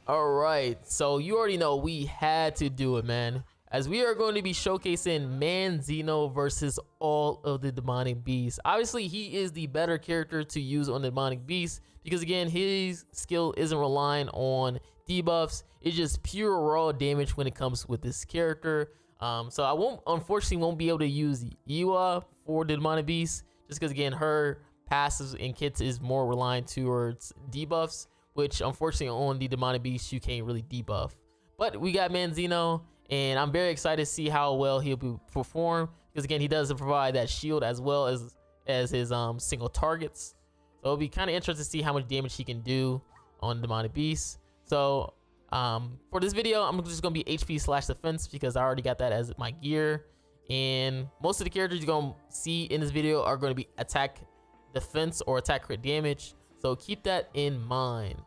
All right, so you already know we had to do it, man. As we are going to be showcasing MAZINO versus all of the demonic beasts. Obviously, he is the better character to use on the demonic beast because again, his skill isn't relying on debuffs. It's just pure raw damage when it comes with this character. So I unfortunately won't be able to use Iwa for the demonic beast just because again, her passives and kits is more reliant towards debuffs, which unfortunately on the demonic beast you can't really debuff. But we got MAZINO, and I'm very excited to see how well he'll perform because again he does provide that shield as well as his single targets. So it'll be kind of interesting to see how much damage he can do on demonic beast. So for this video I'm just gonna be HP / defense because I already got that as my gear, and most of the characters you're gonna see in this video are going to be attack defense or attack crit damage, so keep that in mind.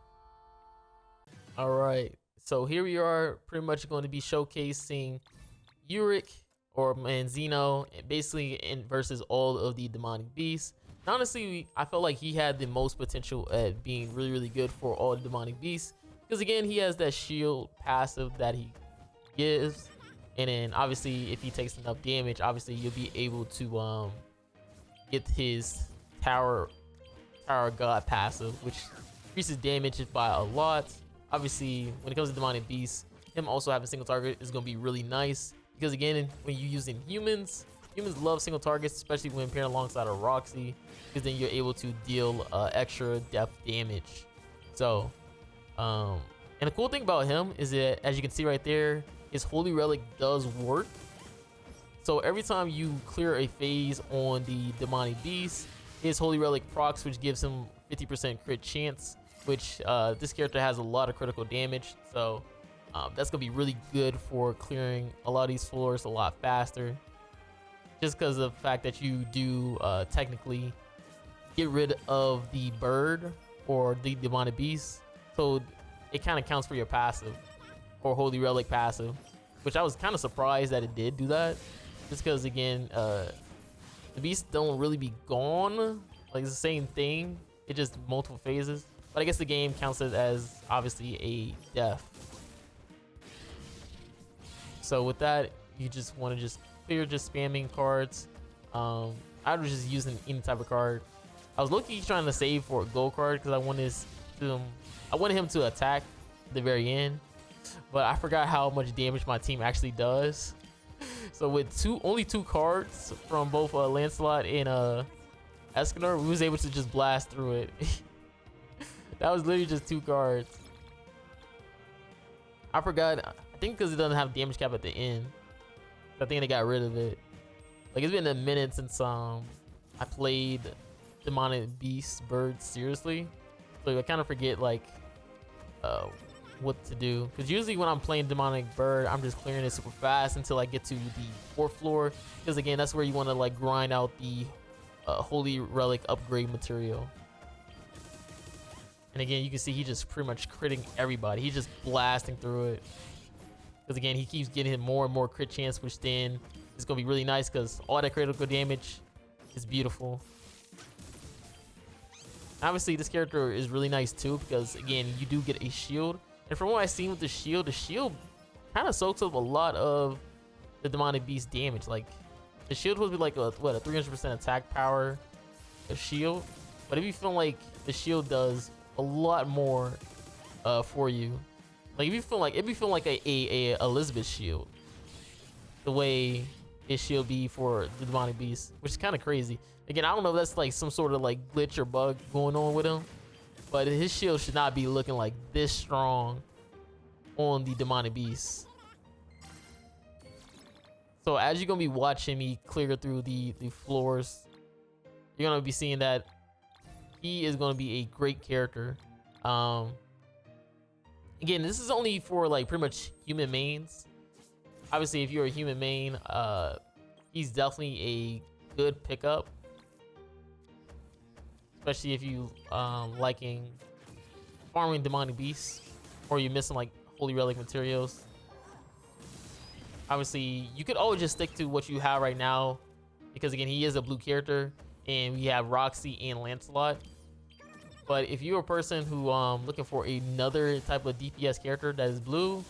All right, so here we are pretty much going to be showcasing UREK or MAZINO basically versus all of the demonic beasts. And honestly, I felt like he had the most potential at being really good for all the demonic beasts because again he has that shield passive that he gives, and then obviously if he takes enough damage, obviously you'll be able to get his tower god passive, which increases damage by a lot. Obviously when it comes to demonic beasts, him also having single target is going to be really nice because again when you're using humans love single targets, especially when paired alongside a Roxy, because then you're able to deal extra depth damage. So and the cool thing about him is that as you can see right there, his holy relic does work. So every time you clear a phase on the demonic beast, his holy relic procs, which gives him 50% crit chance, which this character has a lot of critical damage. So that's gonna be really good for clearing a lot of these floors a lot faster, just because of the fact that you do technically get rid of the bird or the demonic beast, so it kind of counts for your passive or holy relic passive, which I was kind of surprised that it did do that, just because again the beasts don't really be gone, like it's the same thing, it just multiple phases. But I guess the game counts it as obviously a death. So with that, you just want to just clear just spamming cards. I was just using any type of card. I was low-key trying to save for a gold card because I wanted him to attack at the very end, but I forgot how much damage my team actually does. So with only two cards from both Lancelot and Escanor, we was able to just blast through it. That was literally just two cards. I forgot, I think because it doesn't have damage cap at the end, I think they got rid of it. Like it's been a minute since I played demonic beast bird seriously, so I kind of forget like what to do, because usually when I'm playing demonic bird I'm just clearing it super fast until I get to the 4th floor, because again that's where you want to like grind out the holy relic upgrade material. And again you can see he just pretty much critting everybody, he's just blasting through it, because again he keeps getting more and more crit chance, which then is going to be really nice because all that critical damage is beautiful. Obviously this character is really nice too because again you do get a shield, and from what I've seen with the shield kind of soaks up a lot of the demonic beast damage. Like the shield would be like a 300% attack power a shield, but if you feel like the shield does a lot more for you, like if you feel like a Elizabeth shield, the way his shield be for the demonic beast, which is kind of crazy. Again, I don't know if that's like some sort of like glitch or bug going on with him, but his shield should not be looking like this strong on the demonic beast. So as you're gonna be watching me clear through the floors, you're gonna be seeing that he is gonna be a great character. Again, this is only for like pretty much human mains. Obviously if you're a human main, he's definitely a good pickup, especially if you liking farming demonic beasts or you're missing like holy relic materials. Obviously you could always just stick to what you have right now, because again he is a blue character and we have Roxy and Lancelot. But if you're a person who looking for another type of DPS character that is blue,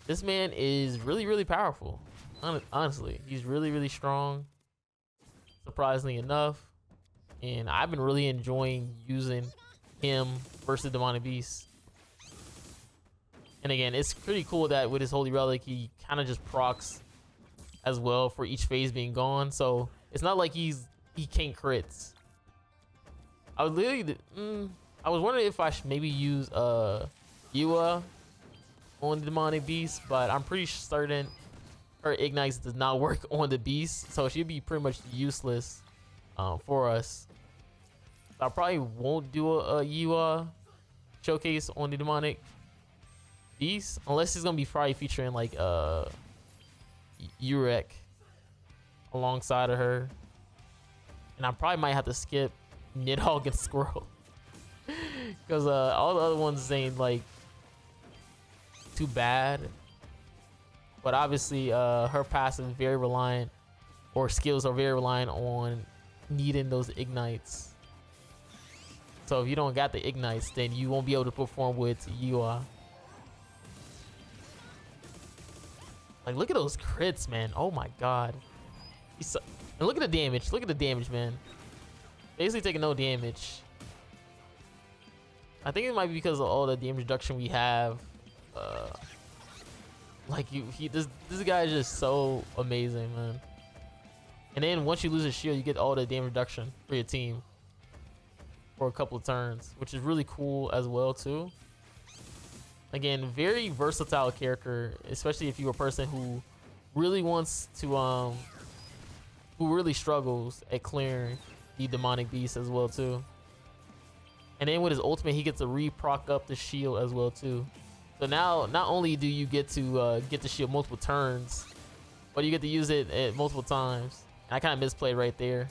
this man is really powerful. Honestly, he's really strong, surprisingly enough. And I've been really enjoying using him versus Demonic Beast. And again, it's pretty cool that with his Holy Relic, he kind of just procs as well for each phase being gone. So it's not like he can't crits. I was literally, I was wondering if I should maybe use Yua on the Demonic Beast, but I'm pretty certain her Ignites does not work on the Beast, so she'd be pretty much useless for us. So I probably won't do a Yua showcase on the Demonic Beast unless it's gonna be probably featuring like UREK alongside of her, and I probably might have to skip Nidhogg and Squirrel because all the other ones ain't like too bad, but obviously her passive is very reliant, or skills are very reliant on needing those ignites. So if you don't got the ignites, then you won't be able to perform with Yua. Like, look at those crits, man. Oh my god. And look at the damage. Look at the damage, man. Basically taking no damage. I think it might be because of all the damage reduction we have. This guy is just so amazing, man. And then once you lose a shield, you get all the damage reduction for your team for a couple of turns, which is really cool as well too. Again, very versatile character, especially if you're a person who really wants to who really struggles at clearing the Demonic Beast as well too. And then with his ultimate, he gets to re-proc up the shield as well too. So now not only do you get to get the shield multiple turns, but you get to use it at multiple times. And I kind of misplayed right there.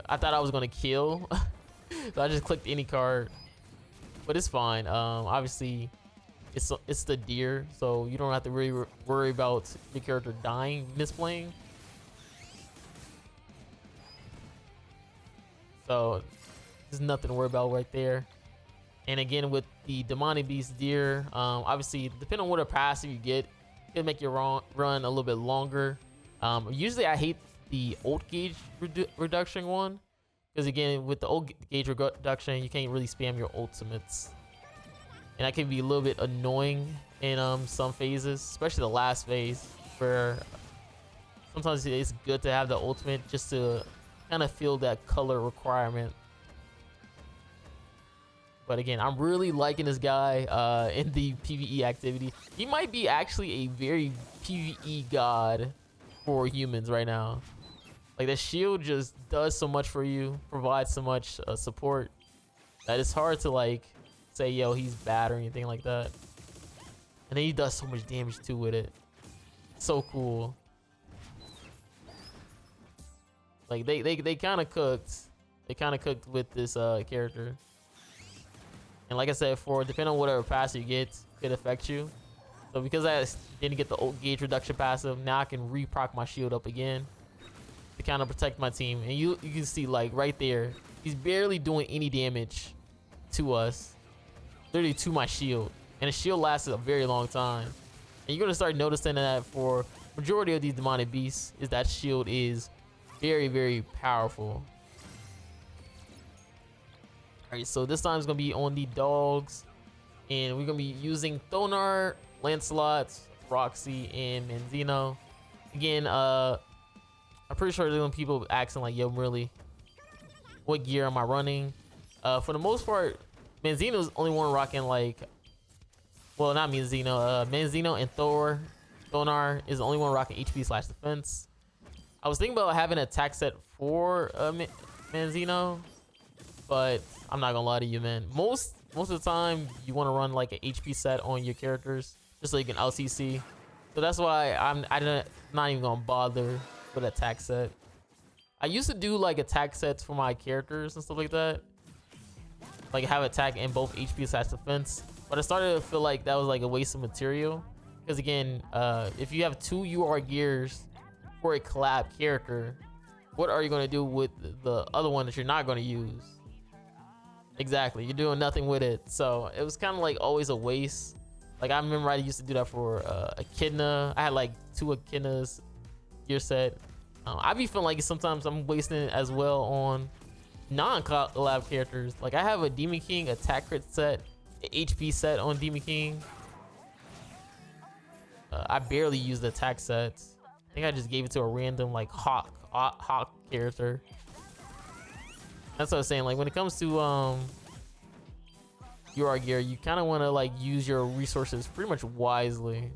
I thought I was gonna kill, so I just clicked any card. But it's fine. Obviously, it's the deer, so you don't have to really worry about your character dying misplaying. So there's nothing to worry about right there. And again, with the Demonic Beast deer, obviously depending on what a passive you get, it'll make your run a little bit longer. Usually I hate the ult gauge reduction one, because again, with the ult gauge reduction, you can't really spam your ultimates, and that can be a little bit annoying in some phases, especially the last phase, where sometimes it's good to have the ultimate just to kind of feel that color requirement. But again, I'm really liking this guy in the PvE activity. He might be actually a very PvE god for humans right now. Like, the shield just does so much for you, provides so much support, that it's hard to like say, yo, he's bad or anything like that. And then he does so much damage too with it. So cool. Like, they kind of cooked. They kind of cooked with this character. And like I said, depending on whatever passive you get, could affect you. So because I didn't get the ult gauge reduction passive, now I can re-proc my shield up again to kind of protect my team. And you can see, like, right there, he's barely doing any damage to us, literally to my shield. And the shield lasted a very long time. And you're gonna start noticing that for majority of these Demonic Beasts, is that shield is very powerful. Alright, so this time it's gonna be on the dogs, and we're gonna be using Thonar, Lancelot, Roxy, and Manzino. Again, I'm pretty sure there's gonna be people asking like, yo, really, what gear am I running? For the most part, Manzino's the only one rocking, like, well, not Manzino, Manzino and Thonar is the only one rocking HP/defense. I was thinking about having an attack set for Manzino, but I'm not gonna lie to you, man. Most of the time, you want to run like an HP set on your characters, just so you can LCC. So that's why I'm not even gonna bother with attack set. I used to do like attack sets for my characters and stuff like that, like have attack in both HP/defense. But I started to feel like that was like a waste of material, because again, if you have 2 UR gears for a collab character, what are you gonna do with the other one that you're not gonna use? Exactly, you're doing nothing with it. So it was kind of like always a waste. Like I remember I used to do that for Echidna. I had like 2 Echidnas gear set. I be feeling like sometimes I'm wasting it as well on non-collab characters. Like I have a Demon King attack crit set, an HP set on Demon King. I barely use the attack sets. I think I just gave it to a random like hawk character. That's what I was saying. Like when it comes to UR gear, you kind of want to like use your resources pretty much wisely.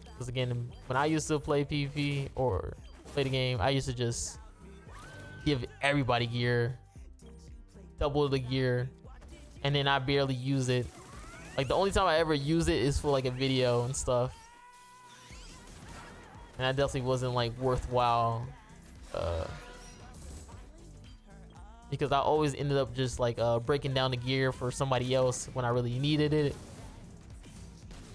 Because again, when I used to play PvP or play the game, I used to just give everybody gear, double the gear, and then I barely use it. Like the only time I ever use it is for like a video and stuff. And that definitely wasn't like worthwhile. Because I always ended up just like breaking down the gear for somebody else when I really needed it.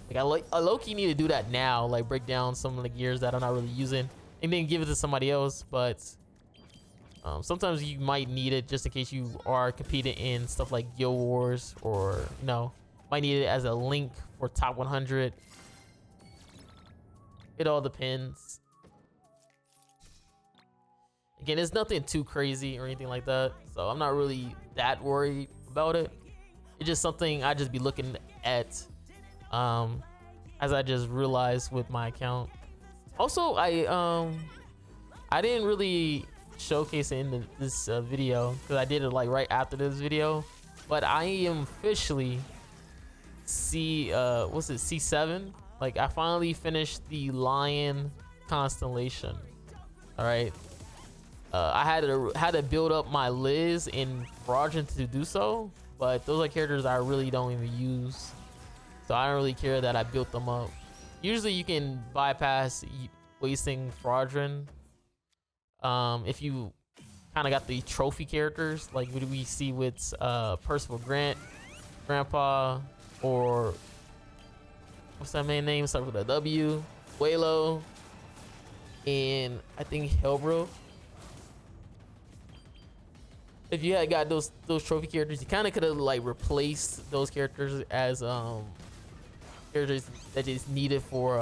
Like I low-key need to do that now, like break down some of the gears that I'm not really using and then give it to somebody else. But sometimes you might need it just in case you are competing in stuff like Guild Wars, or you know, might need it as a link for top 100. It all depends. Again, it's nothing too crazy or anything like that, so I'm not really that worried about it. It's just something I just be looking at as I just realized with my account. Also, I didn't really showcase it in this video because I did it like right after this video, but I am officially C7. Like I finally finished the Lion constellation. All right. I had to build up my Liz in Fraudulent to do so, but those are characters I really don't even use, so I don't really care that I built them up. Usually you can bypass wasting Fraudulent if you kind of got the trophy characters, like what we see with Percival Grandpa, or what's that man's name? Starts with a W, Waylo, and I think Hellbro. If you had got those trophy characters, you kind of could have like replaced those characters as characters that is needed for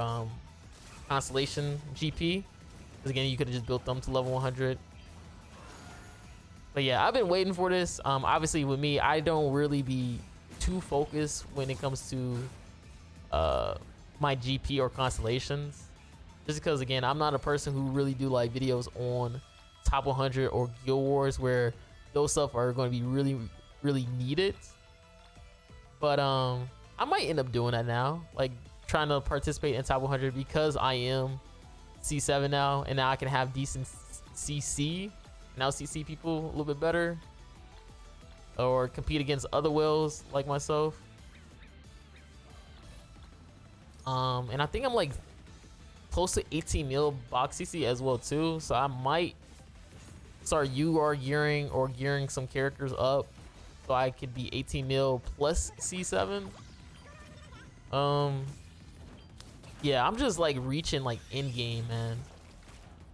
Constellation GP. Because again, you could have just built them to level 100. But yeah, I've been waiting for this. Obviously with me, I don't really be too focused when it comes to my GP or constellations. Just because again, I'm not a person who really do like videos on top 100 or Guild Wars where those stuff are going to be really needed. But I might end up doing that now, like trying to participate in top 100 because I am C7 now, and now I can have decent CC, now CC people a little bit better, or compete against other whales like myself. And I think I'm like close to 18 mil box CC as well too, so I might start UR gearing or gearing some characters up so I could be 18 mil plus C7. Yeah, I'm just like reaching like end game, man.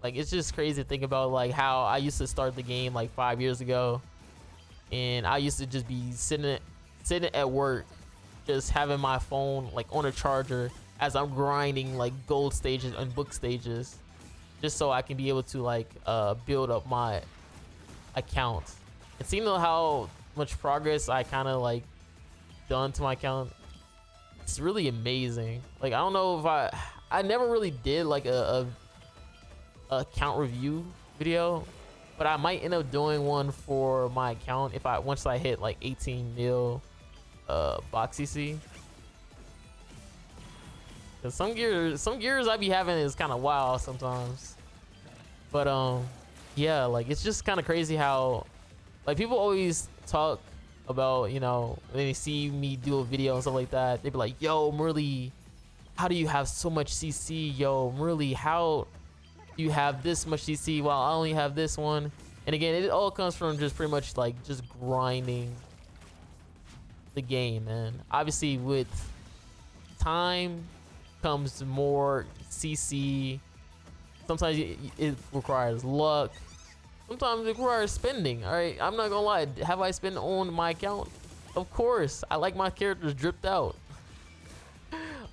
Like it's just crazy to think about like how I used to start the game like 5 years ago, and I used to just be sitting at work, just having my phone like on a charger as I'm grinding like gold stages and book stages, just so I can be able to like build up my account. And seeing how much progress I kind of like done to my account, it's really amazing. Like I don't know if I never really did like a account review video, but I might end up doing one for my account if once I hit like 18 mil box CC. Cause some gears I be having is kind of wild sometimes. But yeah, like it's just kind of crazy how like people always talk about, you know, when they see me do a video and stuff like that, they be like, yo Marilli, how do you have so much CC? Yo Marilli, how do you have this much CC while I only have this one? And again, it all comes from just pretty much like just grinding the game, man. Obviously with time comes more CC. Sometimes it requires luck, sometimes it requires spending. All right, I'm not gonna lie. Have I spent on my account? Of course. I like my characters dripped out.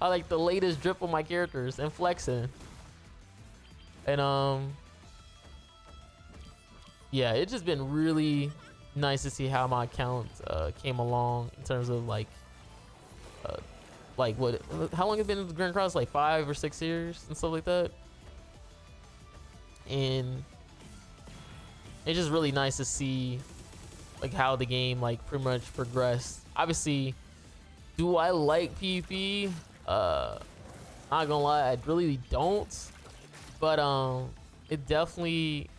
I like the latest drip on my characters and flexing. And yeah, it's just been really nice to see how my account came along in terms of like what, how long has it been in grandcross? Like 5 or 6 years and stuff like that. And it's just really nice to see like how the game like pretty much progressed. Obviously, do I like PvP? Not gonna lie, I really don't. But it definitely,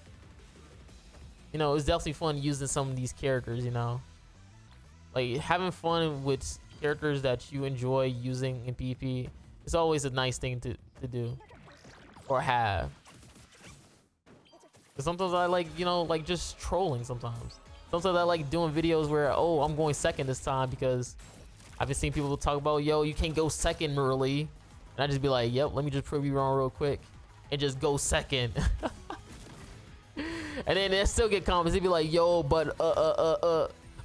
you know, it's definitely fun using some of these characters, you know, like having fun with characters that you enjoy using in PvP. It's always a nice thing to do or have. Cause sometimes I like, you know, like just trolling sometimes. Sometimes I like doing videos where, oh, I'm going second this time because I've been seeing people talk about, yo, you can't go second, Marilli. And I just be like, yep, let me just prove you wrong real quick and just go second. And then they still get comments. They be like, yo, but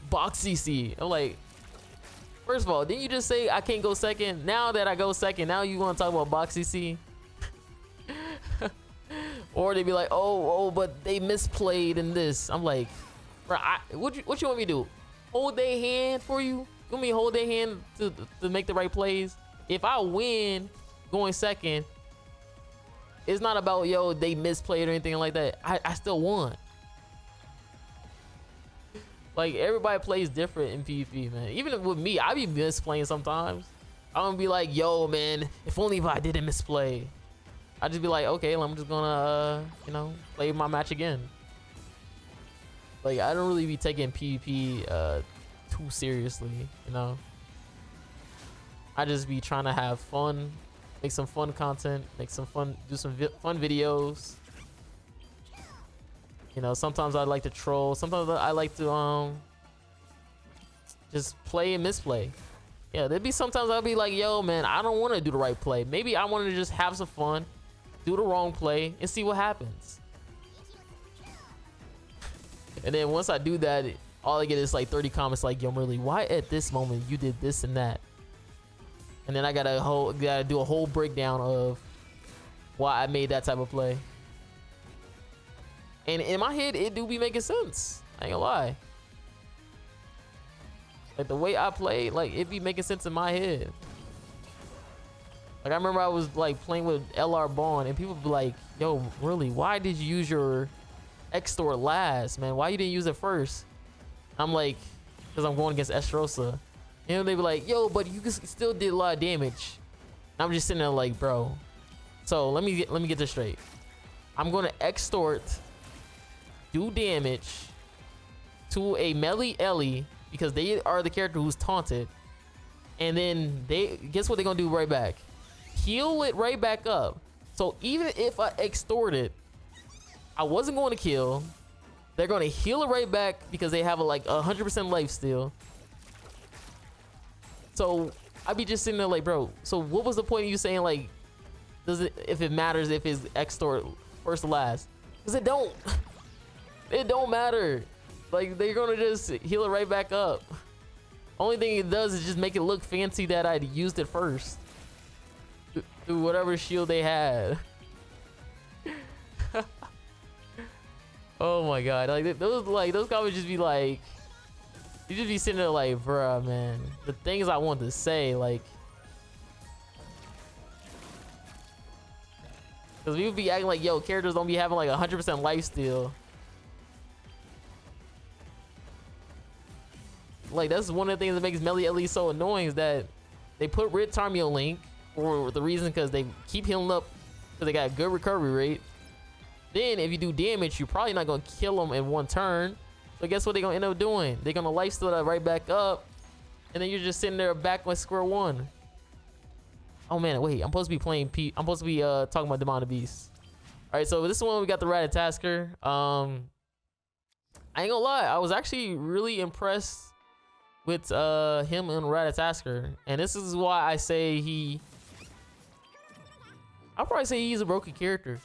box CC. I'm like, first of all, didn't you just say I can't go second? Now that I go second, now you want to talk about box CC? Or they be like, oh, but they misplayed in this. I'm like, bro, what you want me to do? Hold their hand for you? You want me to hold their hand to make the right plays? If I win going second, it's not about, yo, they misplayed or anything like that. I still won. Like, everybody plays different in PvP, man. Even with me, I be misplaying sometimes. I'm gonna be like, yo, man, if only if I didn't misplay. I just be like, okay, I'm just gonna, you know, play my match again. Like, I don't really be taking PvP too seriously, you know. I just be trying to have fun, make some fun content, make some fun, do some fun videos. You know, sometimes I like to troll. Sometimes I like to just play and misplay. Yeah, there'd be sometimes I'll be like, yo, man, I don't want to do the right play. Maybe I want to just have some fun, do the wrong play, and see what happens. And then once I do that, all I get is like 30 comments like, yo, Marilli, why at this moment you did this and that? And then I gotta do a whole breakdown of why I made that type of play. And in my head, it do be making sense. I ain't gonna lie. Like the way I play, like it be making sense in my head. Like I remember I was like playing with LR Bond and people be like, yo, really, why did you use your X-Store last, man? Why you didn't use it first? I'm like, because I'm going against Estrosa. And they be like, yo, but you still did a lot of damage. And I'm just sitting there like, bro. So let me get this straight. I'm gonna extort, do damage to a melee Ellie because they are the character who's taunted, and then they guess what they're gonna do right back? Heal it right back up. So even if I extort it, I wasn't going to kill. They're gonna heal it right back because they have like 100% life still. So I'd be just sitting there like, bro, so what was the point of you saying like, does it, if it matters if it's extort first or last? Because it don't. It don't matter. Like they're gonna just heal it right back up. Only thing it does is just make it look fancy that I used it first through whatever shield they had. Oh my god, like those comments just be like, you just be sitting there like, bruh, man, the things I want to say, like, because we would be acting like, yo, characters don't be having like 100% life steal. Like that's one of the things that makes melee at least so annoying is that they put Red Tarmio Link for the reason because they keep healing up because they got a good recovery rate. Then if you do damage, you're probably not gonna kill them in one turn. So guess what they're gonna end up doing? They're gonna lifesteal that right back up, and then you're just sitting there back with square one. Oh man, wait, I'm supposed to be playing I'm supposed to be talking about Demon Beast. All right, so this one we got the Ratatasker. I ain't gonna lie, I was actually really impressed with him and Ratatasker, and this is why I say I'll probably say he's a broken character.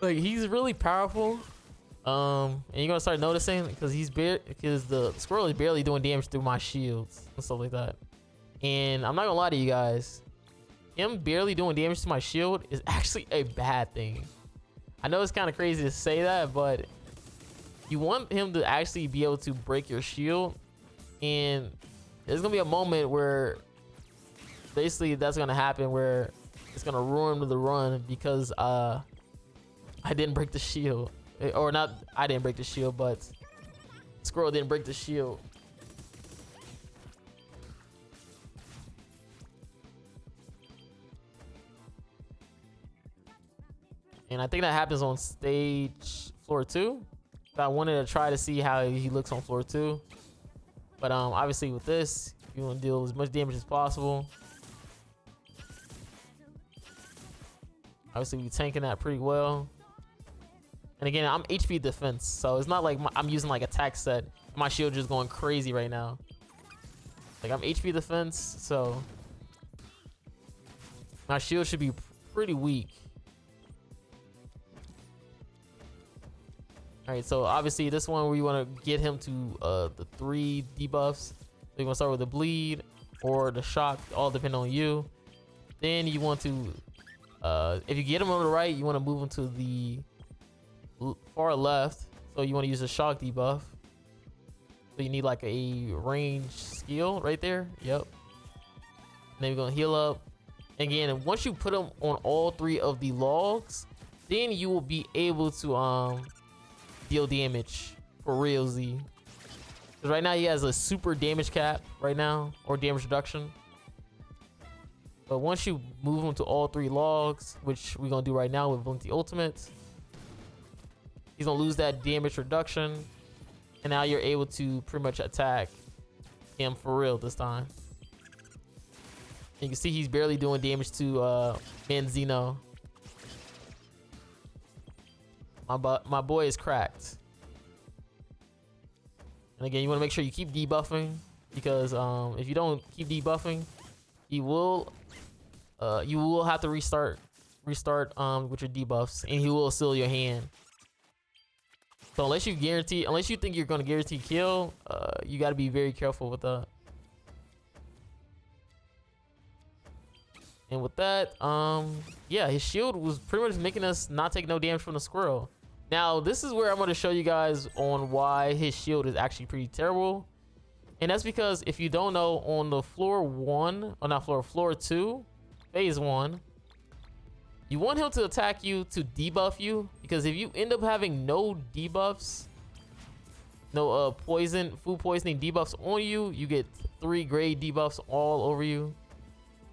Like, he's really powerful. And you're gonna start noticing because because the squirrel is barely doing damage through my shields and stuff like that. And I'm not gonna lie to you guys, him barely doing damage to my shield is actually a bad thing. I know it's kind of crazy to say that, but you want him to actually be able to break your shield, and there's gonna be a moment where basically that's gonna happen where it's gonna ruin the run because I didn't break the shield. Or not, I didn't break the shield, but Squirrel didn't break the shield. And I think that happens on stage floor 2. I wanted to try to see how he looks on floor 2. But obviously with this, you want to deal as much damage as possible. Obviously we tanking that pretty well. And again, I'm HP defense, so it's not like I'm using like attack set. My shield just going crazy right now. Like, I'm HP defense, so my shield should be pretty weak. All right, so obviously this one we want to get him to the 3 debuffs. So you're gonna start with the bleed or the shock, all depend on you. Then you want to, if you get him on the right, you want to move him to the far left, so you want to use a shock debuff. So you need like a range skill right there. Yep. And then we're gonna heal up. Again, once you put him on all 3 of the logs, then you will be able to deal damage for realsy. Because right now he has a super damage cap right now, or damage reduction. But once you move him to all 3 logs, which we're gonna do right now with Blink the Ultimate, he's gonna lose that damage reduction, and now you're able to pretty much attack him for real this time. And you can see he's barely doing damage to MAZINO. My boy is cracked. And again, you want to make sure you keep debuffing, because if you don't keep debuffing, you will have to restart with your debuffs, and he will seal your hand. So unless you think you're gonna guarantee kill, you gotta be very careful with that. And with that, yeah, his shield was pretty much making us not take no damage from the squirrel. Now this is where I'm gonna show you guys on why his shield is actually pretty terrible. And that's because if you don't know, on the floor 2, phase 1, you want him to attack you to debuff you, because if you end up having no debuffs, no food poisoning debuffs on you, you get 3 grade debuffs all over you.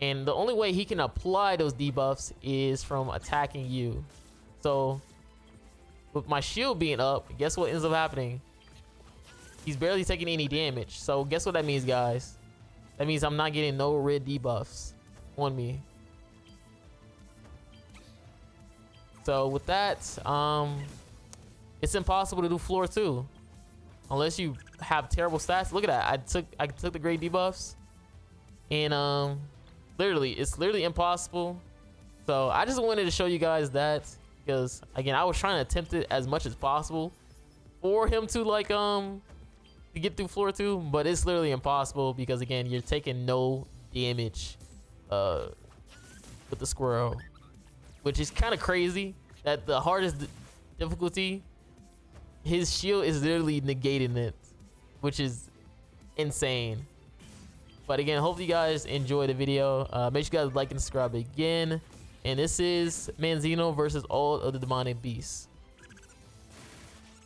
And the only way he can apply those debuffs is from attacking you. So with my shield being up, guess what ends up happening? He's barely taking any damage. So guess what that means, guys? That means I'm not getting no red debuffs on me. So with that, it's impossible to do floor 2 unless you have terrible stats. Look at that. I took the great debuffs, and it's literally impossible. So I just wanted to show you guys that, because again, I was trying to attempt it as much as possible for him to like to get through floor 2, but it's literally impossible, because again, you're taking no damage with the squirrel, which is kind of crazy that the hardest difficulty, his shield is literally negating it, which is insane. But again, hopefully you guys enjoy the video. Make sure you guys like and subscribe again. And this is MAZINO versus all of the demonic beasts.